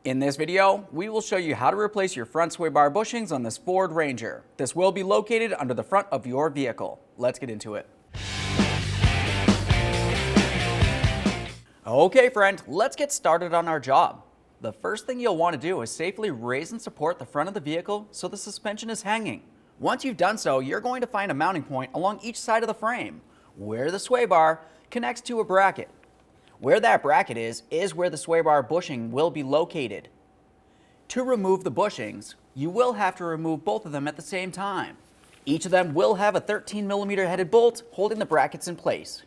In this video, we will show you how to replace your front sway bar bushings on this Ford Ranger. This will be located under the front of your vehicle. Let's get into it. Okay friend, let's get started on our job. The first thing you'll want to do is safely raise and support the front of the vehicle so the suspension is hanging. Once you've done so, you're going to find a mounting point along each side of the frame, where the sway bar connects to a bracket. Where that bracket is where the sway bar bushing will be located. To remove the bushings, you will have to remove both of them at the same time. Each of them will have a 13mm headed bolt holding the brackets in place.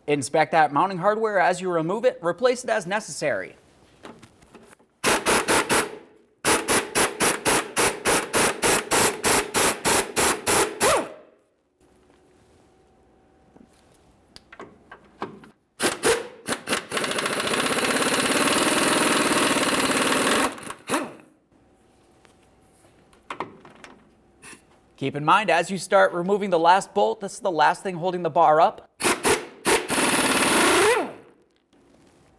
Inspect that mounting hardware as you remove it, replace it as necessary. Keep in mind, as you start removing the last bolt, this is the last thing holding the bar up.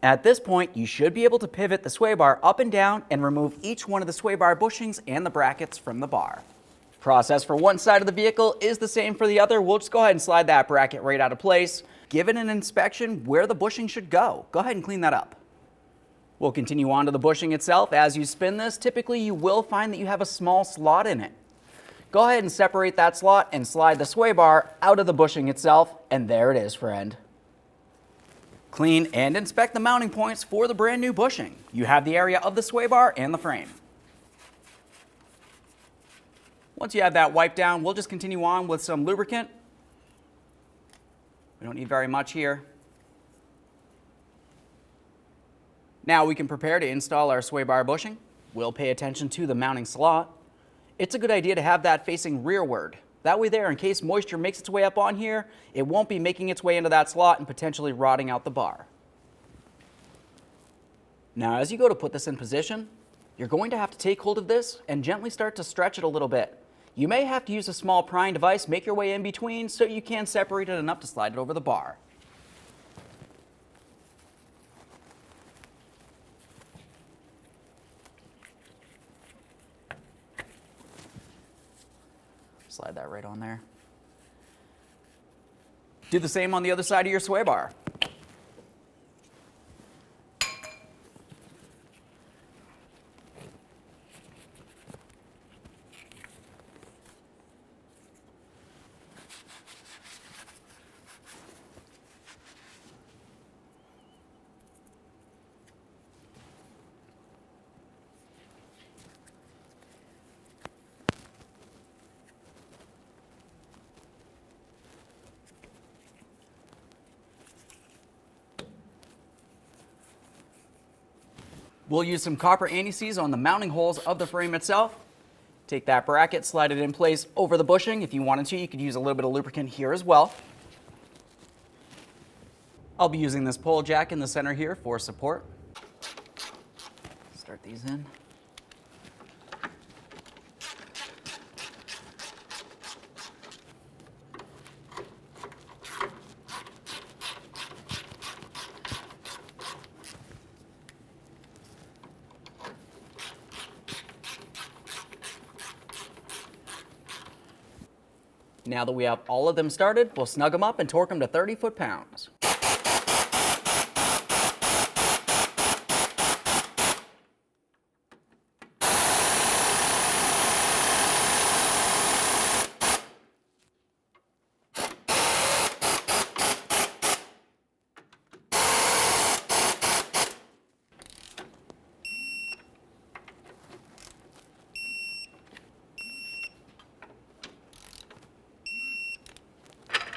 At this point, you should be able to pivot the sway bar up and down and remove each one of the sway bar bushings and the brackets from the bar. Process for one side of the vehicle is the same for the other. We'll just go ahead and slide that bracket right out of place. Give it an inspection where the bushing should go. Go ahead and clean that up. We'll continue on to the bushing itself. As you spin this, typically you will find that you have a small slot in it. Go ahead and separate that slot and slide the sway bar out of the bushing itself, and there it is, friend. Clean and inspect the mounting points for the brand new bushing. You have the area of the sway bar and the frame. Once you have that wiped down, we'll just continue on with some lubricant. We don't need very much here. Now we can prepare to install our sway bar bushing. We'll pay attention to the mounting slot. It's a good idea to have that facing rearward. That way there, in case moisture makes its way up on here, it won't be making its way into that slot and potentially rotting out the bar. Now, as you go to put this in position, you're going to have to take hold of this and gently start to stretch it a little bit. You may have to use a small prying device, make your way in between so you can separate it enough to slide it over the bar. Slide that right on there. Do the same on the other side of your sway bar. We'll use some copper anti-seize on the mounting holes of the frame itself. Take that bracket, slide it in place over the bushing. If you wanted to, you could use a little bit of lubricant here as well. I'll be using this pole jack in the center here for support. Start these in. Now that we have all of them started, we'll snug them up and torque them to 30 foot-pounds.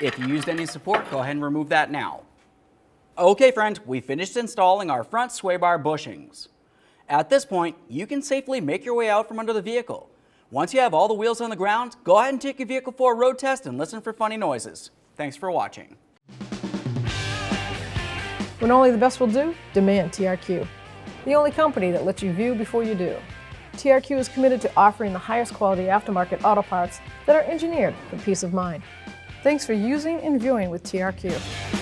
If you used any support, go ahead and remove that now. Okay friend, we finished installing our front sway bar bushings. At this point, you can safely make your way out from under the vehicle. Once you have all the wheels on the ground, go ahead and take your vehicle for a road test and listen for funny noises. Thanks for watching. When only the best will do, demand TRQ. The only company that lets you view before you do. TRQ is committed to offering the highest quality aftermarket auto parts that are engineered for peace of mind. Thanks for using and viewing with TRQ.